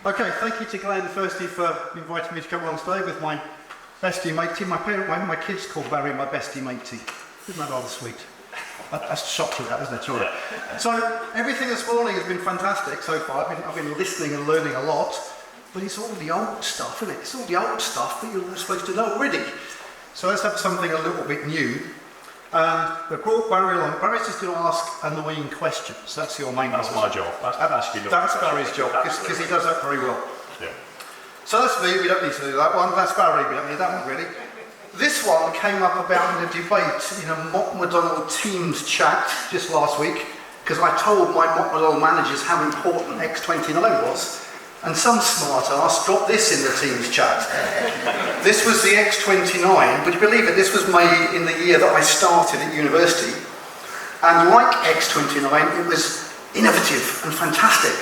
Okay, thank you to Glenn firstly for inviting me to come along today with my bestie matey. My kids call Barry my bestie matey. Isn't that rather sweet? That's shocking, that, isn't it? Sure. Yeah. So everything this morning has been fantastic so far. I've been listening and learning a lot, but it's all the old stuff, isn't it? It's all the old stuff that you're all supposed to know already. So let's have something a little bit new. We've brought Barry along. Barry's just going to ask annoying questions. That's your main. That's my job. That's Barry's job because he does that very well. Yeah. So that's me. We don't need to do that one. That's Barry. We don't need that one really. This one came up about in a debate in a Mott McDonald Teams chat just last week because I told my Mott McDonald managers how important X29 was. And some smart ass dropped this in the Teams chat. This was the X29, would you believe it? This was made in the year that I started at university. And like X29, it was innovative and fantastic.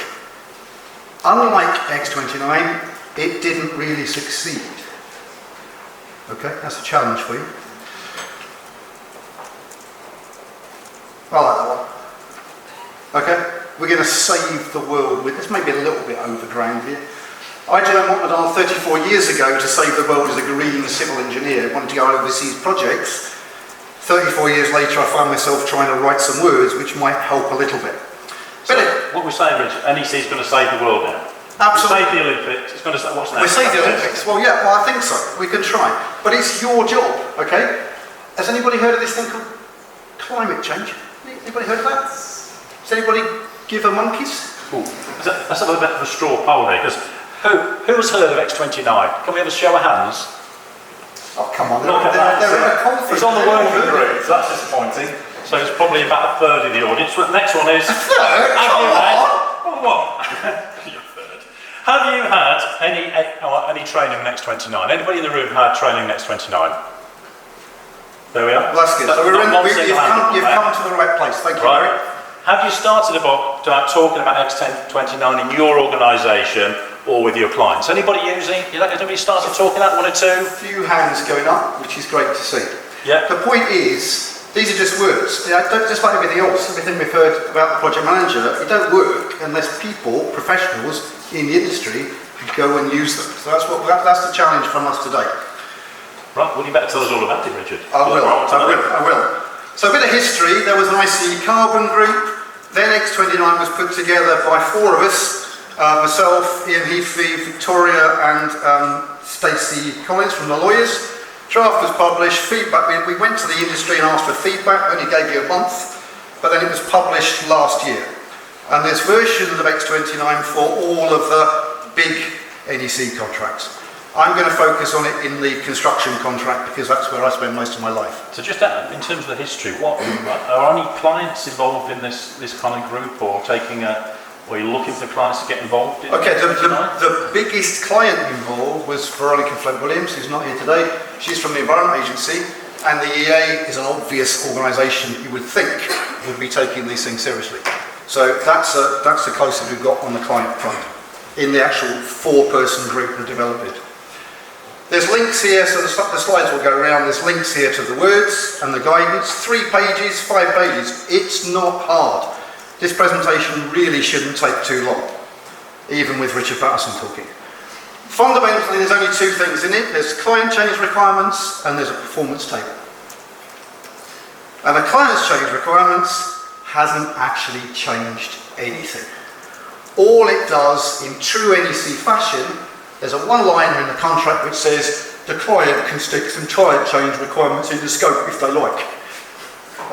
Unlike X29, it didn't really succeed. Okay, that's a challenge for you. I like that one. Okay. We're going to save the world with this. Maybe a little bit overground here. I joined Mott McDonald 34 years ago to save the world as a green civil engineer. Wanted to go on overseas projects. 34 years later, I find myself trying to write some words which might help a little bit. So what we're saying, Richard, NEC is going to save the world now. Absolutely. Save the Olympics. It's going to what's next? We save the Olympics. Well, yeah. Well, I think so. We can try, but it's your job. Okay. Has anybody heard of this thing called climate change? Anybody heard of that? Has anybody give a monkeys? Ooh, let's have a bit of a straw poll here, because who's heard of X29? Can we have a show of hands? Oh, come on. Look at that. They're in a conference. It's on the working group, so that's disappointing. So it's probably about a third of the audience. The next one is... A third? Have you had any training on X29? Anybody in the room had training on X29? There we are. Well, that's good. So you've come to the right place. Thank you, Barry. Have you started about talking about X29 in your organisation or with your clients? Anybody using? Anybody started talking about one or two? A few hands going up, which is great to see. Yeah. The point is, these are just words. Just like everything else, everything we've heard about the project manager, it don't work unless people, professionals in the industry, go and use them. So that's the challenge from us today. Right. Well, you better tell us all about it, Richard. I will. So a bit of history. There was an IC Carbon group. Then X29 was put together by four of us, myself, Ian Heathby, Victoria and Stacey Collins from the lawyers. Draft was published, feedback, we went to the industry and asked for feedback, only gave you a month, but then it was published last year. And there's versions of X29 for all of the big NEC contracts. I'm going to focus on it in the construction contract because that's where I spend most of my life. So just in terms of the history, are any clients involved in this kind of group, or are you looking for clients to get involved in? Okay, the biggest client involved was Veronica Flint-Williams, who's not here today. She's from the Environment Agency, and the EA is an obvious organisation you would think would be taking these things seriously. So that's the closest we've got on the client front in the actual four-person group that developed it. There's links here, so the slides will go around. There's links here to the words and the guidance. 3 pages, 5 pages. It's not hard. This presentation really shouldn't take too long, even with Richard Patterson talking. Fundamentally, there's only 2 things in it. There's client change requirements and there's a performance table. And the client's change requirements hasn't actually changed anything. All it does, in true NEC fashion, there's a one-liner in the contract which says the client can stick some client change requirements in the scope if they like.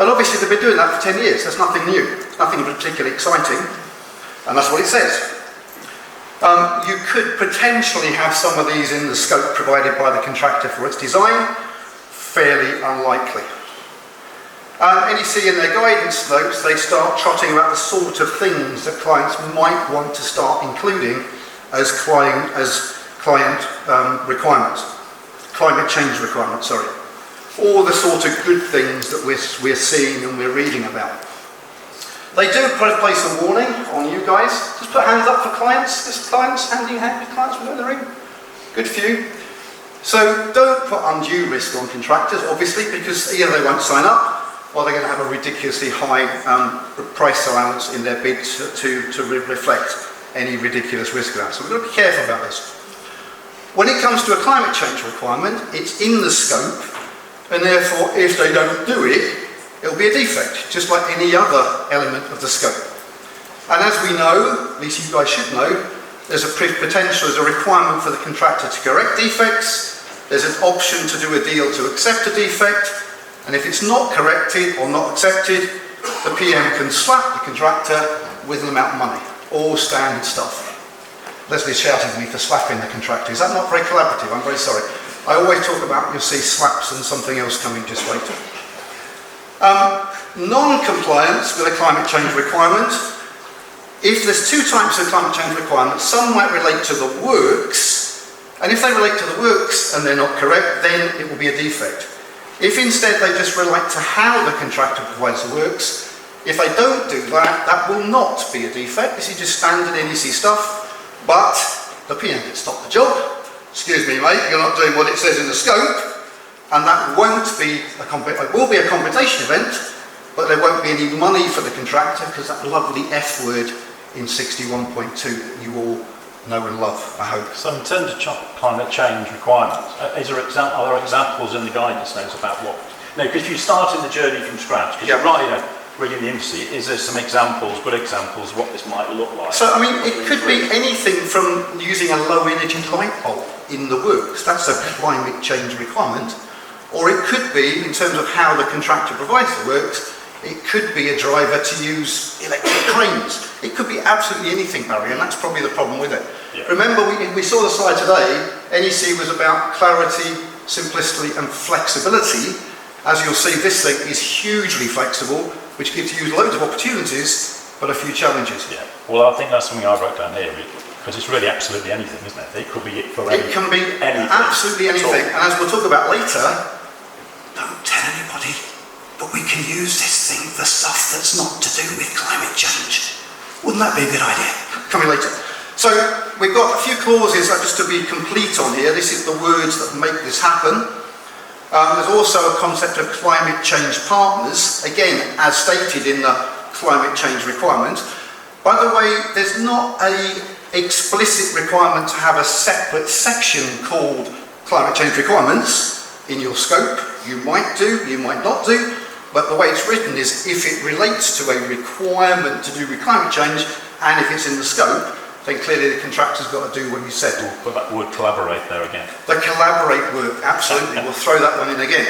And obviously they've been doing that for 10 years. That's nothing new. It's nothing particularly exciting. And that's what it says. You could potentially have some of these in the scope provided by the contractor for its design. Fairly unlikely. NEC in their guidance notes, they start trotting about the sort of things that clients might want to start including as client requirements, climate change requirements, sorry. All the sort of good things that we're seeing and we're reading about. They do place a warning on you guys. Just put hands up for clients. There's clients, hand in hand with clients in the room. Good few. So don't put undue risk on contractors, obviously, because either they won't sign up or they're going to have a ridiculously high price allowance in their bid to reflect any ridiculous risk of that. So we've got to be careful about this. When it comes to a climate change requirement, it's in the scope, and therefore if they don't do it, it'll be a defect, just like any other element of the scope. And as we know, at least you guys should know, there's a potential, there's a requirement for the contractor to correct defects, there's an option to do a deal to accept a defect, and if it's not corrected or not accepted, the PM can slap the contractor with an amount of money. All standard stuff. Leslie's shouting at me for slapping the contractor. Is that not very collaborative? I'm very sorry. I always talk about, you'll see slaps and something else coming just later. Non-compliance with a climate change requirement. If there's two types of climate change requirements, some might relate to the works, and if they relate to the works and they're not correct, then it will be a defect. If instead they just relate to how the contractor provides the works, if they don't do that, that will not be a defect. This is just standard NEC stuff, but the PM can stop the job. Excuse me, mate, you're not doing what it says in the scope, and that won't be it will be a compensation event, but there won't be any money for the contractor because that lovely F word in 61.2 that you all know and love, I hope. So in terms of climate change requirements, are there examples in the guidance notes about what? No, because you start in the journey from scratch, because you're right, reading the infancy, is there some examples, good examples, of what this might look like? So, I mean, it could be anything from using a low energy light bulb in the works, that's a climate change requirement, or it could be, in terms of how the contractor provides the works, it could be a driver to use electric cranes. It could be absolutely anything, Barry, and that's probably the problem with it. Yeah. Remember, we saw the slide today, NEC was about clarity, simplicity and flexibility. As you'll see, this thing is hugely flexible, which gives you loads of opportunities, but a few challenges. Yeah. Well, I think that's something I wrote down here, because it's really absolutely anything, isn't it? It could be for anything. It can be anything. Absolutely anything. And as we'll talk about later, don't tell anybody, but we can use this thing for stuff that's not to do with climate change. Wouldn't that be a good idea? Coming later. So we've got a few clauses just to be complete on here. This is the words that make this happen. There's also a concept of climate change partners, again, as stated in the climate change requirement. By the way, there's not an explicit requirement to have a separate section called climate change requirements in your scope. You might do, you might not do, but the way it's written is if it relates to a requirement to do with climate change, and if it's in the scope, then clearly the contractor's got to do what you said. We'll put that word collaborate there again. The collaborate word, absolutely. We'll throw that one in again.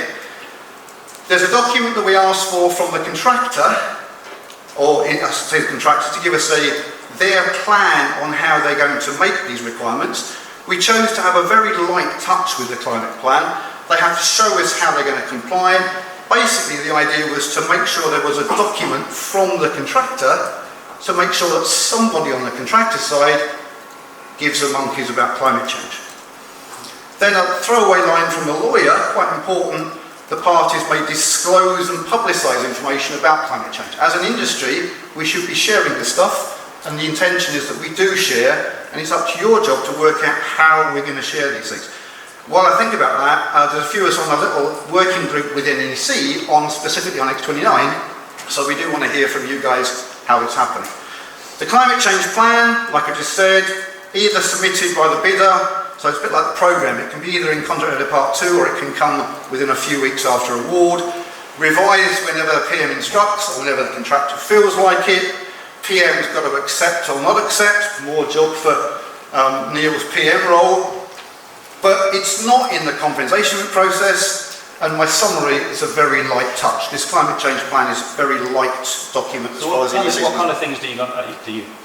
There's a document that we asked for from the contractor, or I should say the contractor, to give us their plan on how they're going to make these requirements. We chose to have a very light touch with the climate plan. They have to show us how they're going to comply. Basically, the idea was to make sure there was a document from the contractor to make sure that somebody on the contractor side gives a monkeys about climate change. Then a throwaway line from the lawyer, quite important, the parties may disclose and publicise information about climate change. As an industry, we should be sharing this stuff, and the intention is that we do share, and it's up to your job to work out how we're going to share these things. While I think about that, there's a few of us on a little working group within NEC specifically on X29, so we do want to hear from you guys how it's happening. The climate change plan, like I just said, either submitted by the bidder, so it's a bit like the programme, it can be either in contract under part 2 or it can come within a few weeks after award, revised whenever the PM instructs or whenever the contractor feels like it. PM's got to accept or not accept, more job for Neil's PM role. But it's not in the compensation process, and my summary is a very light touch. This climate change plan is a very light document as far as NEC. What kind of things do you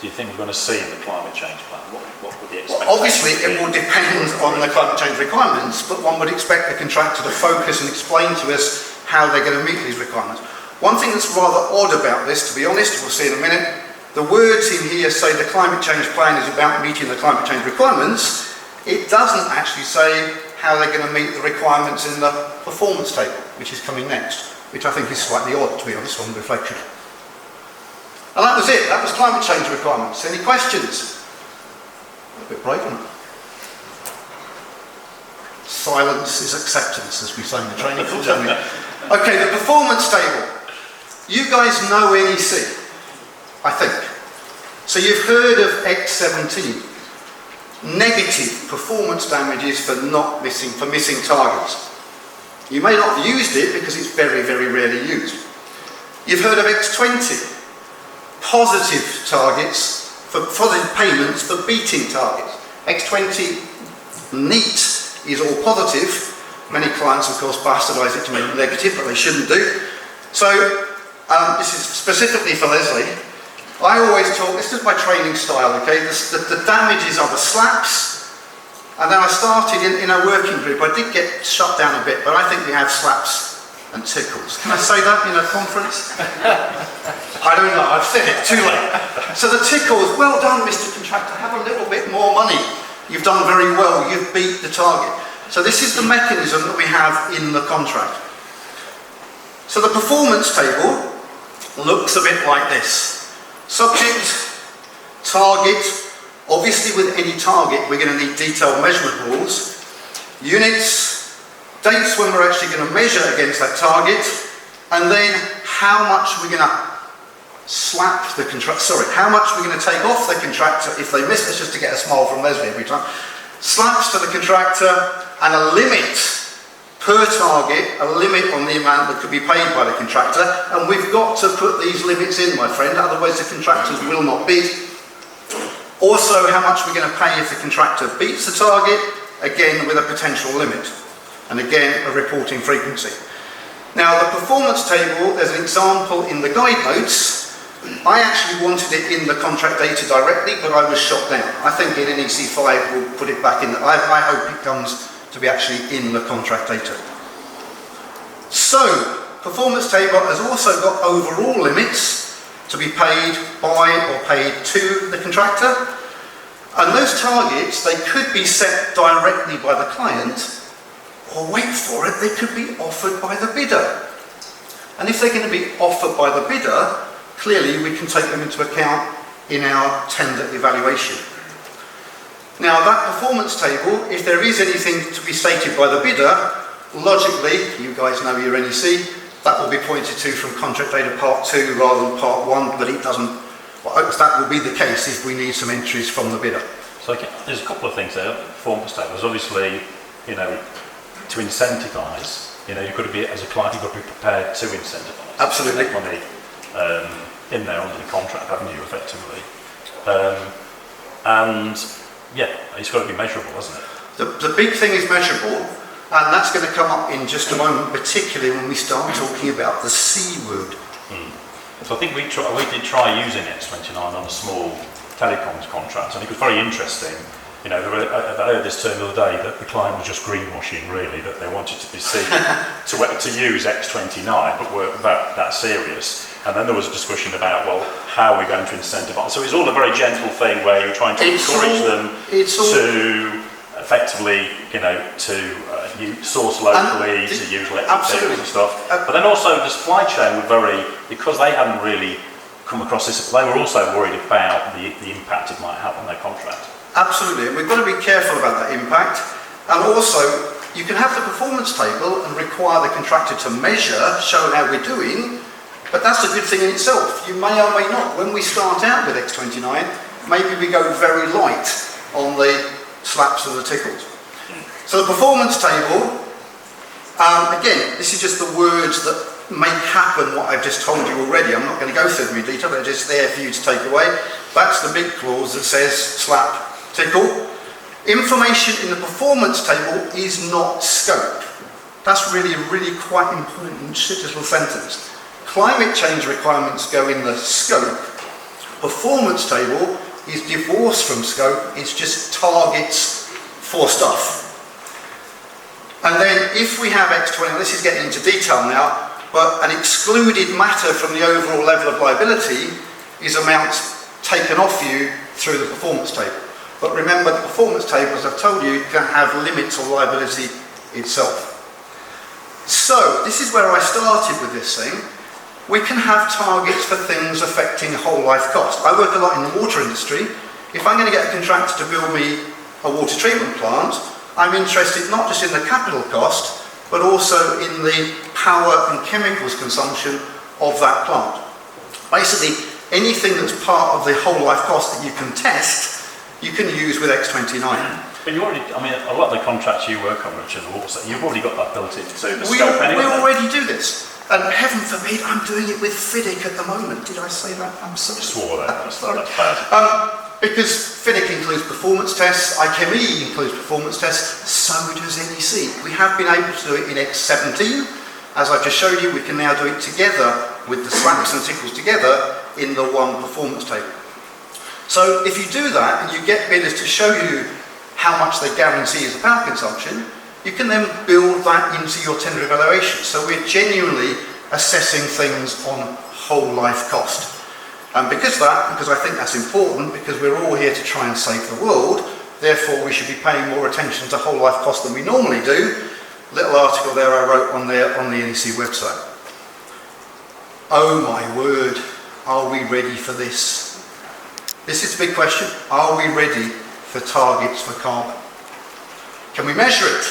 think we're going to see in the climate change plan? What would the expectations Obviously, it will depend on the climate change requirements, but one would expect the contractor to focus and explain to us how they're going to meet these requirements. One thing that's rather odd about this, to be honest, we'll see in a minute, the words in here say the climate change plan is about meeting the climate change requirements. It doesn't actually say how they're going to meet the requirements in the performance table, which is coming next, which I think is slightly odd, to be honest, on reflection. And that was it. That was climate change requirements. Any questions? A bit brave, isn't it? Silence is acceptance, as we say in the training course, don't we? Okay, the performance table. You guys know NEC, I think. So you've heard of X17, negative performance damages for missing targets. You may not have used it because it's very, very rarely used. You've heard of X20, positive targets for positive payments for beating targets. X20 NEC is all positive. Many clients, of course, bastardise it to make it negative, but they shouldn't do. So this is specifically for Leslie. I always talk, this is my training style, okay? The damages are the slaps, and then I started in a working group. I did get shut down a bit, but I think we have slaps and tickles. Can I say that in a conference? I don't know, I've said it, too late. So the tickles, well done, Mr. Contractor, have a little bit more money. You've done very well, you've beat the target. So this is the mechanism that we have in the contract. So the performance table looks a bit like this. Subject, target, obviously with any target we're going to need detailed measurement rules, units, dates when we're actually going to measure against that target, and then how much we're going to slap the contractor, how much we're going to take off the contractor if they miss. It's just to get a smile from Leslie every time. Slaps to the contractor and a limit per target, a limit on the amount that could be paid by the contractor, and we've got to put these limits in, my friend, otherwise the contractors will not bid. Also, how much we're going to pay if the contractor beats the target, again with a potential limit, and again a reporting frequency. Now the performance table, there's an example in the guide notes. I actually wanted it in the contract data directly, but I was shot down. I think in NEC 5 we'll put it back in. I hope it comes to be actually in the contract data. So, performance table has also got overall limits to be paid by or paid to the contractor. And those targets, they could be set directly by the client, or wait for it, they could be offered by the bidder. And if they're going to be offered by the bidder, clearly we can take them into account in our tender evaluation. Now that performance table, if there is anything to be stated by the bidder, logically, you guys know your NEC, that will be pointed to from contract data part 2 rather than part 1, but it doesn't, well, that will be the case if we need some entries from the bidder. So there's a couple of things there. Performance tables, obviously, you know, to incentivise, you know, you've got to be, as a client, you've got to be prepared to incentivise. Absolutely. Money in there under the contract, haven't you, effectively? And yeah, it's got to be measurable, hasn't it? The big thing is measurable, and that's going to come up in just a moment, particularly when we start talking about the C word. So I think we did try using X29 on a small telecoms contract, and it was very interesting. You know, I heard this term the other day that the client was just greenwashing, really, that they wanted to be seen to use X29, but weren't that serious. And then there was a discussion about, well, how are we going to incentivise? So it's all a very gentle thing where you're trying to encourage them to effectively, you know, to source locally, to use electric vehicles and stuff. But then also the supply chain were because they hadn't really come across this, they were also worried about the impact it might have on their contract. Absolutely, and we've got to be careful about that impact. And also, you can have the performance table and require the contractor to measure, show how we're doing, but that's a good thing in itself. You may or may not. When we start out with X29, maybe we go very light on the slaps and the tickles. So the performance table, again, this is just the words that make happen what I've just told you already. I'm not going to go through them in detail, they're just there for you to take away. That's the big clause that says slap, tickle. Information in the performance table is not scope. That's really quite important little sentence. Climate change requirements go in the scope. Performance table is divorced from scope, it's just targets for stuff. And then if we have X20, this is getting into detail now, but an excluded matter from the overall level of liability is amounts taken off you through the performance table. But remember, the performance table, as I've told you, can have limits on liability itself. So, this is where I started with this thing. We can have targets for things affecting whole life cost. I work a lot in the water industry. If I'm going to get a contractor to build me a water treatment plant, I'm interested not just in the capital cost, but also in the power and chemicals consumption of that plant. Basically, anything that's part of the whole life cost that you can test, you can use with X29. But you already, I mean, a lot of the contracts you work on, Richard, also, you've already got that built into the scope anyway. We already do this. And heaven forbid, I'm doing it with FIDIC at the moment. Did I say that? I'm sorry. Swore that. That's bad. Because FIDIC includes performance tests, ICHEME includes performance tests, so does NEC. We have been able to do it in X17. As I've just showed you, we can now do it together with the slabs and tickles together in the one performance table. So if you do that and you get bidders to show you how much they guarantee is the power consumption, you can then build that into your tender evaluation. So we're genuinely assessing things on whole life cost. And because I think that's important, because we're all here to try and save the world, therefore we should be paying more attention to whole life cost than we normally do. Little article there I wrote on the NEC website. Oh my word, are we ready for this? This is the big question. Are we ready for targets for carbon? Can we measure it?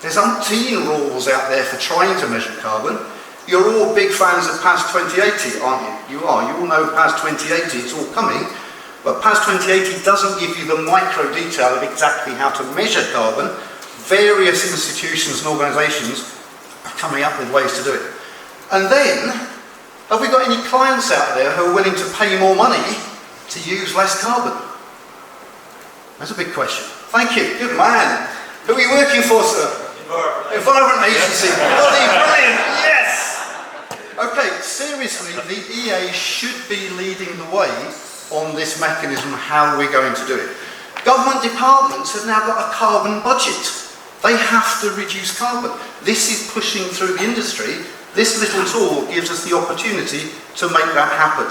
There's umpteen rules out there for trying to measure carbon. You're all big fans of PAS 2080, aren't you? You are. You all know PAS 2080, it's all coming. But PAS 2080 doesn't give you the micro detail of exactly how to measure carbon. Various institutions and organisations are coming up with ways to do it. And then, have we got any clients out there who are willing to pay more money to use less carbon? That's a big question. Thank you. Good man. Who are you working for, sir? Environment Agency. Bloody brilliant. Yes. Okay, seriously, the EA should be leading the way on this mechanism, how we're going to do it. Government departments have now got a carbon budget. They have to reduce carbon. This is pushing through the industry. This little tool gives us the opportunity to make that happen.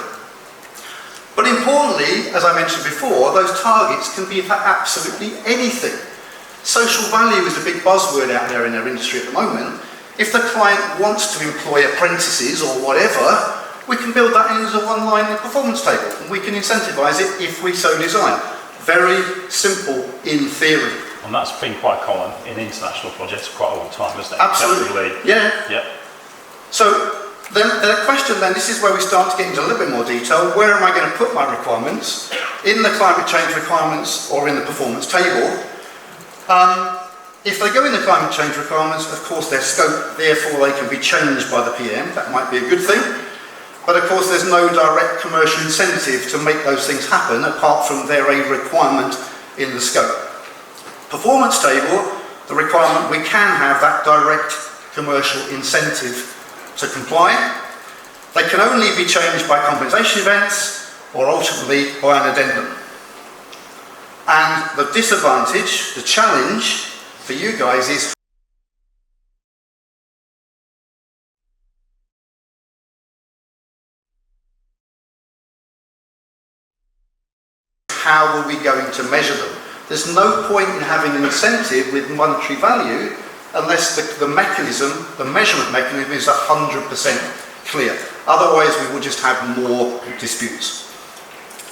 But importantly, as I mentioned before, those targets can be for absolutely anything. Social value is a big buzzword out there in our industry at the moment. If the client wants to employ apprentices or whatever, we can build that in as a one-line performance table, and we can incentivise it if we so design. Very simple in theory. And that's been quite common in international projects for quite a long time, isn't it? Absolutely. Yeah. So the question then, this is where we start to get into a little bit more detail. Where am I going to put my requirements? In the climate change requirements or in the performance table? If they go in the climate change requirements, of course their scope, therefore they can be changed by the PM. That might be a good thing. But of course there's no direct commercial incentive to make those things happen apart from they're a requirement in the scope. Performance table, the requirement, we can have that direct commercial incentive to comply. They can only be changed by compensation events or ultimately by an addendum. And the disadvantage, the challenge for you guys is how are we going to measure them? There's no point in having an incentive with monetary value unless the mechanism, the measurement mechanism is 100% clear. Otherwise we will just have more disputes.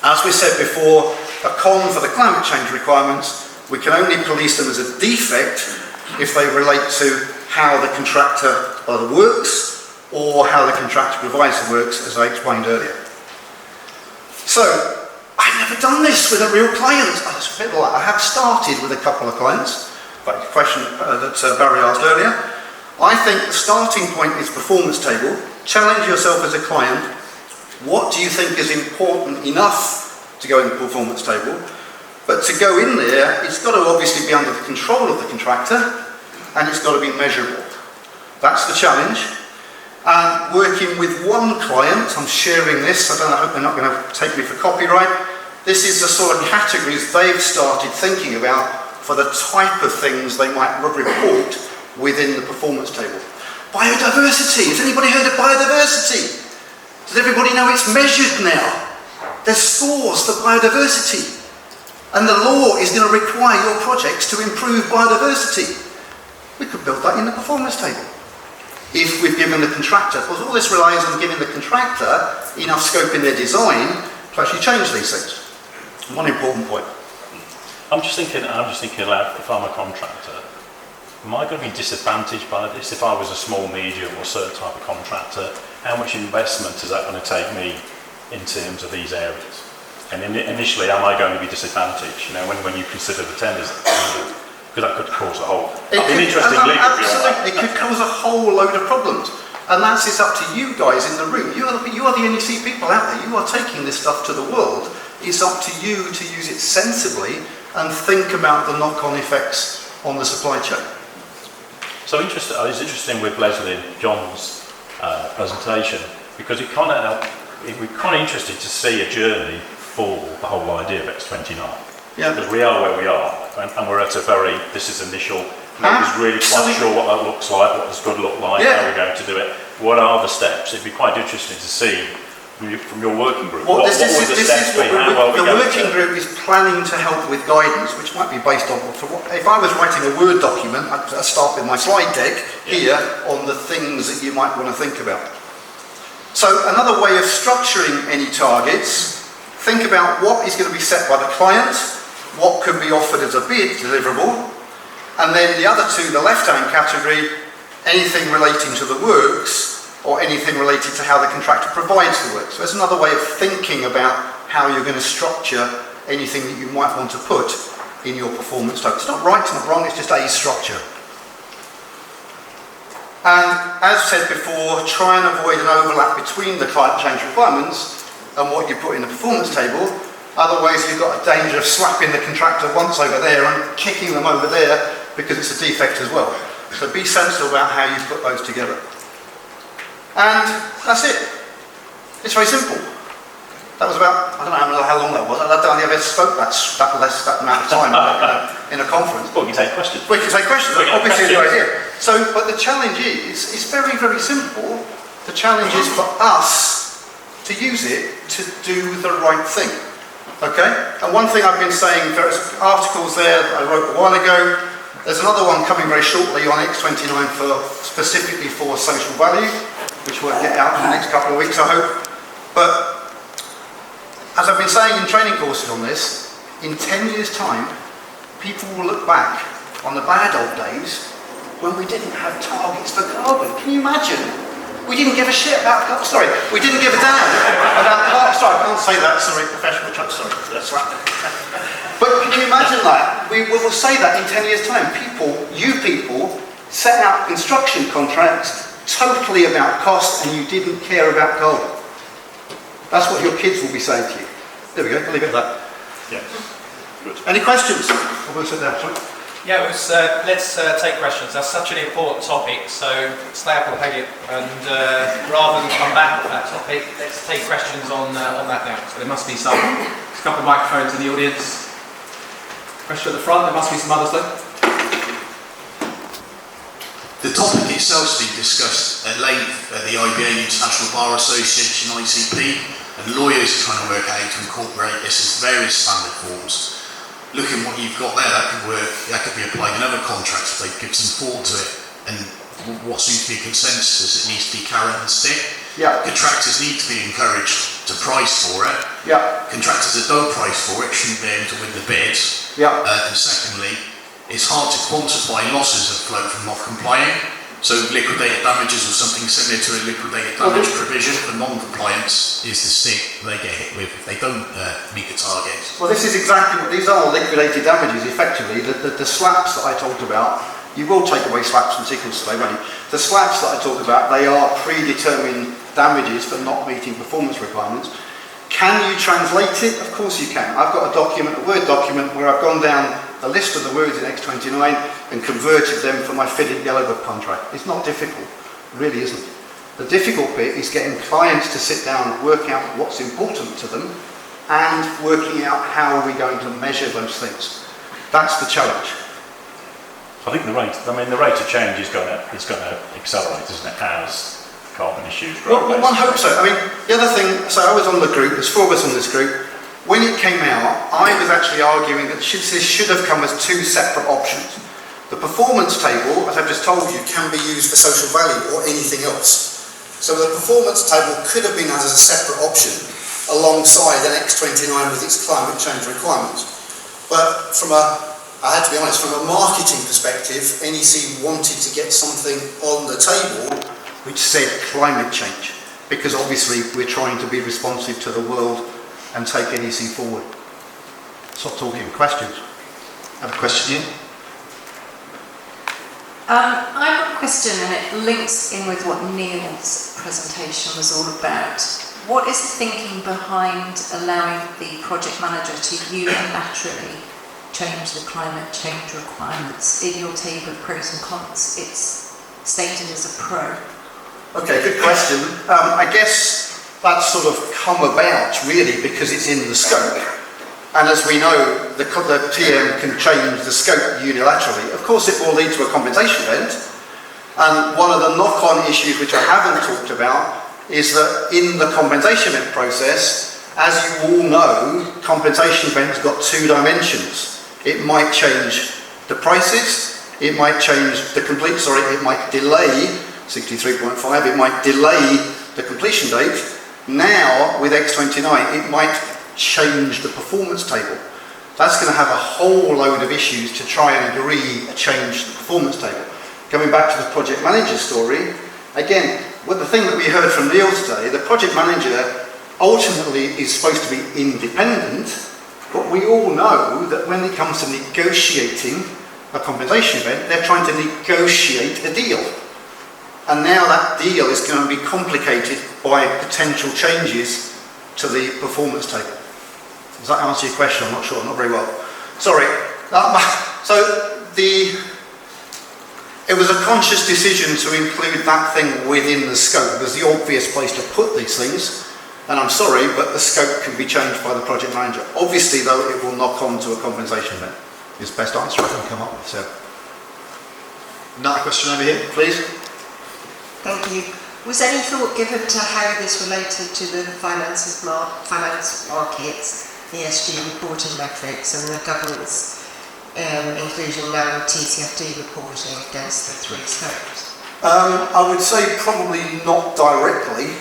As we said before, a con for the climate change requirements, we can only police them as a defect if they relate to how the contractor either works or how the contractor provides the works, as I explained earlier. So, I've never done this with a real client. That's a bit like, I have started with a couple of clients, like the question that Barry asked earlier. I think the starting point is performance table. Challenge yourself as a client. What do you think is important enough to go in the performance table? But to go in there, it's got to obviously be under the control of the contractor and it's got to be measurable. That's the challenge. Working with one client, I'm sharing this, I hope they're not going to take me for copyright. This is the sort of categories they've started thinking about for the type of things they might report within the performance table. Biodiversity, has anybody heard of biodiversity? Does everybody know it's measured now? There's scores for biodiversity. And the law is going to require your projects to improve biodiversity. We could build that in the performance table. If we've given the contractor, because all this relies on giving the contractor enough scope in their design to actually change these things. One important point. I'm just thinking aloud, if I'm a contractor, am I going to be disadvantaged by this? If I was a small, medium or certain type of contractor, how much investment is that going to take me in terms of these areas? And initially, am I going to be disadvantaged, when you consider the tenders? Because that could cause a whole... Absolutely, it could cause a whole load of problems. And it's up to you guys in the room. You are the NEC people out there. You are taking this stuff to the world. It's up to you to use it sensibly and think about the knock-on effects on the supply chain. So it was interesting with Leslie and John's presentation, because we're kind of interested to see a journey for the whole idea of X29. Yeah. Because we are where we are, and we're at this is initial, nobody's really quite sure what that looks like, what does good look like, how we're going to do it, what are the steps. It'd be quite interesting to see from your working group, what would the steps be, the working group is planning to help with guidance, which might be based on, if I was writing a Word document, I'd start with my slide deck here on the things that you might want to think about. So another way of structuring any targets, think about what is going to be set by the client, what could be offered as a bid deliverable, and then the other two, the left-hand category, anything relating to the works, or anything related to how the contractor provides the work. So there's another way of thinking about how you're going to structure anything that you might want to put in your performance target. It's not right, it's not wrong, it's just a structure. And as said before, try and avoid an overlap between the client change requirements and what you put in the performance table. Otherwise you've got a danger of slapping the contractor once over there and kicking them over there because it's a defect as well. So be sensible about how you put those together. And that's it. It's very simple. That was about, I don't know how long that was. I don't think I ever spoke that amount of time in a conference. Well, we can take questions. We can take questions, obviously the idea. So, but the challenge is, it's very, very simple. The challenge is for us to use it to do the right thing. Okay? And one thing I've been saying, various articles there that I wrote a while ago, there's another one coming very shortly on X29 specifically for social value, which we'll get out in the next couple of weeks, I hope. But as I've been saying in training courses on this, in 10 years' time, people will look back on the bad old days when we didn't have targets for carbon. Can you imagine? We didn't give a shit about carbon. Sorry, we didn't give a damn about carbon. Sorry, I can't say that. Sorry, professional truck. Sorry, that's right. But can you imagine that? We will say that in 10 years' time. You people, set out construction contracts totally about cost and you didn't care about carbon. That's what your kids will be saying to you. There we go, I'll leave it at that. Yeah. Good. Any questions? We'll sit down, sorry. Yeah, let's take questions. That's such an important topic, so stay up on podium. And rather than come back to that topic, let's take questions on that now. So there must be there's a couple of microphones in the audience. Question at the front, there must be some others though. The topic itself has been discussed at length at the IBA, International Bar Association, ICP, and lawyers are trying to work out how to incorporate this into various standard forms. Looking what you've got there, that could be applied in other contracts if they give some thought to it, and what seems to be a consensus, it needs to be carrot and stick. Yeah. Contractors need to be encouraged to price for it. Yeah. Contractors that don't price for it shouldn't be able to win the bids. Yeah. And secondly, it's hard to quantify losses that flow from not complying. So liquidated damages or something similar to a liquidated damage provision for non-compliance is the stick they get hit with if they don't meet the targets. Well, this is exactly what these are, liquidated damages, effectively. The slaps that I talked about, you will take away slaps from sequence today, won't you? The slaps that I talked about, they are predetermined damages for not meeting performance requirements. Can you translate it? Of course you can. I've got a document, a Word document, where I've gone down a list of the words in X29 and converted them for my fitted yellow book contract. It's not difficult, it really isn't. The difficult bit is getting clients to sit down and work out what's important to them and working out how are we going to measure those things. That's the challenge. I think the rate of change is going to accelerate, isn't it, as carbon issues grow? Well, one hopes so. I mean, the other thing, so I was on the group, there's 4 of us on this group. When it came out, I was actually arguing that this should have come as 2 separate options. The performance table, as I've just told you, can be used for social value or anything else. So the performance table could have been added as a separate option alongside an X29 with its climate change requirements. But I had to be honest, from a marketing perspective, NEC wanted to get something on the table which said climate change. because obviously we're trying to be responsive to the world and take NEC forward. Stop talking. Questions? Have a question here? I've got a question, and it links in with what Neil's presentation was all about. What is the thinking behind allowing the project manager to unilaterally change the climate change requirements? In your table of pros and cons, it's stated as a pro. Okay, good question. I guess that's sort of come about really because it's in the scope. And as we know, the TM can change the scope unilaterally. Of course, it will lead to a compensation event. And one of the knock-on issues which I haven't talked about is that in the compensation event process, as you all know, compensation events got two dimensions. It might change the prices, it might change the it might delay 63.5, it might delay the completion date. Now, with X29, it might change the performance table. That's going to have a whole load of issues to try and agree to change the performance table. Coming back to the project manager story, again, well, the thing that we heard from Neil today, the project manager ultimately is supposed to be independent, but we all know that when it comes to negotiating a compensation event, they're trying to negotiate a deal. And now that deal is going to be complicated by potential changes to the performance table. Does that answer your question? I'm not sure, not very well. Sorry. It was a conscious decision to include that thing within the scope. It was the obvious place to put these things. And I'm sorry, but the scope can be changed by the project manager. Obviously, though, it will knock on to a compensation event. It's the best answer I can come up with. So, another question over here, please. Thank you. Was any thought given to how this related to the finance markets, ESG reporting metrics, and the government's inclusion now of TCFD reporting against the three scopes? I would say probably not directly.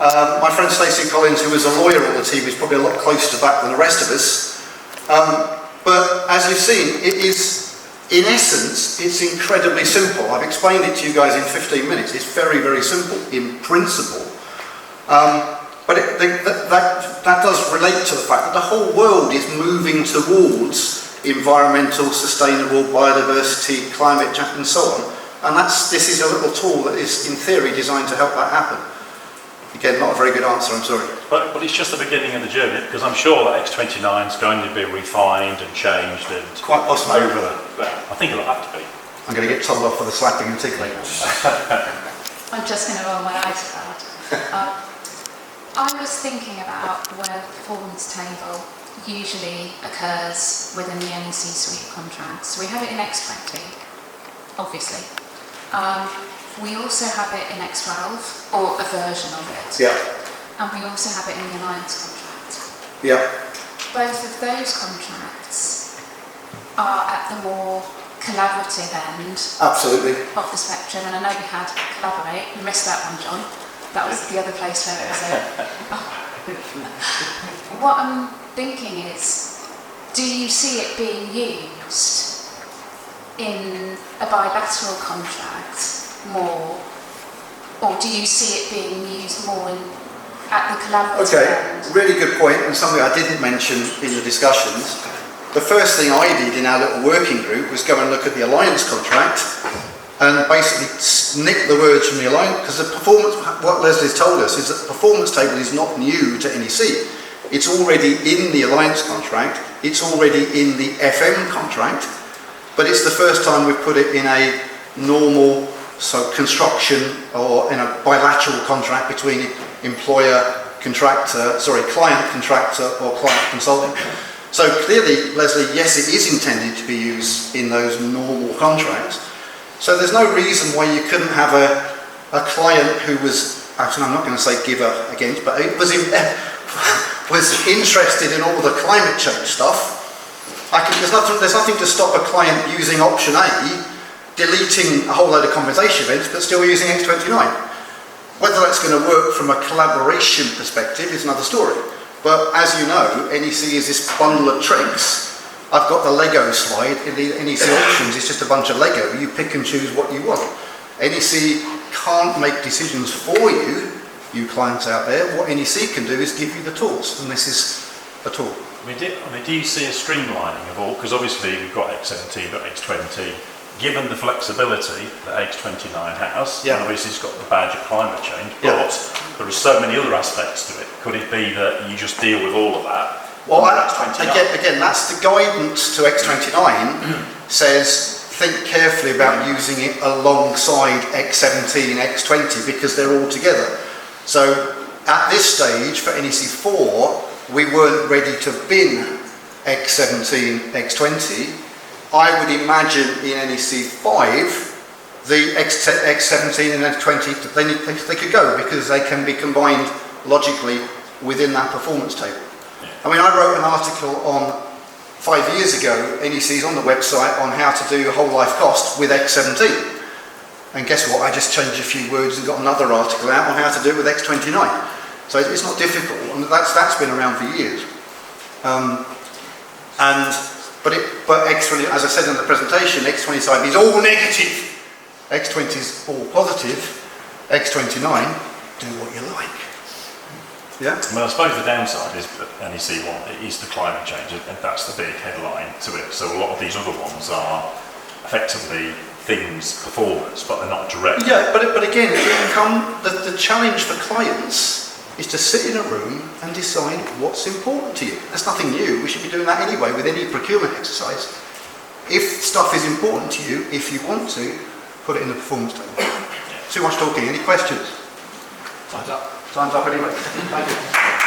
My friend Stacey Collins, who was a lawyer on the team, is probably a lot closer to that than the rest of us. But as you've seen, it is, in essence, it's incredibly simple. I've explained it to you guys in 15 minutes. It's very, very simple in principle. But that does relate to the fact that the whole world is moving towards environmental, sustainable, biodiversity, climate change, and so on. And this is a little tool that is, in theory, designed to help that happen. Again, not a very good answer, I'm sorry. But it's just the beginning of the journey, because I'm sure that X29 is going to be refined and changed and quite possibly over. I think it'll have to be. I'm going to get told off for the slapping and tickling. I'm just going to roll my eyes at that. I was thinking about where the performance table usually occurs within the NEC suite of contracts. We have it in X20, obviously. We also have it in X12, or a version of it. Yeah. And we also have it in the Alliance contract. Yeah. Both of those contracts are at the more collaborative end Absolutely. of the spectrum, and I know you had collaborate. You missed that one, John. That was the other place where it was What I'm thinking is, do you see it being used in a bilateral contract more, or do you see it being used more at the collaborative end? Really good point, and something I didn't mention in the discussions. The first thing I did in our little working group was go and look at the Alliance contract and basically nick the words from the Alliance, because the performance, what Leslie's told us is that the performance table is not new to NEC. It's already in the Alliance contract, it's already in the FM contract, but it's the first time we've put it in a normal construction or in a bilateral contract between client contractor or client consulting. So clearly, Leslie, yes, it is intended to be used in those normal contracts. So there's no reason why you couldn't have a client who was, actually I'm not going to say giver against, but it was interested in all the climate change stuff. There's nothing to stop a client using option A, deleting a whole load of compensation events, but still using X29. Whether that's going to work from a collaboration perspective is another story. But as you know, NEC is this bundle of tricks. I've got the Lego slide. In the NEC options, it's just a bunch of Lego. You pick and choose what you want. NEC can't make decisions for you. you clients out there, what NEC can do is give you the tools, and this is a tool. Do you see a streamlining of all? Because obviously we've got X17, got X20. Given the flexibility that X29 has, and obviously it's got the badge of climate change, but there are so many other aspects to it. Could it be that you just deal with all of that? Well, again, that's the guidance to X29 says think carefully about using it alongside X17, X20 because they're all together. So at this stage for NEC4, we weren't ready to bin X17, X20. I would imagine in NEC5, the X17 and X20, they could go because they can be combined logically within that performance table. I mean, I wrote an article on 5 years ago, NEC's on the website, on how to do whole life cost with X17. And guess what? I just changed a few words and got another article out on how to do it with X29. So it's not difficult, and that's been around for years. But X20, as I said in the presentation, X25 is all negative. X20 is all positive. X29, do what you like. Yeah. Well, I suppose the downside is that NEC one is the climate change, and that's the big headline to it. So a lot of these other ones are effectively things, performance, but they're not direct. Yeah, but again, the challenge for clients is to sit in a room and decide what's important to you. That's nothing new. We should be doing that anyway with any procurement exercise. If stuff is important to you, if you want to, put it in the performance table. Too much talking. Any questions? Time's up. Time's up anyway. Thank you.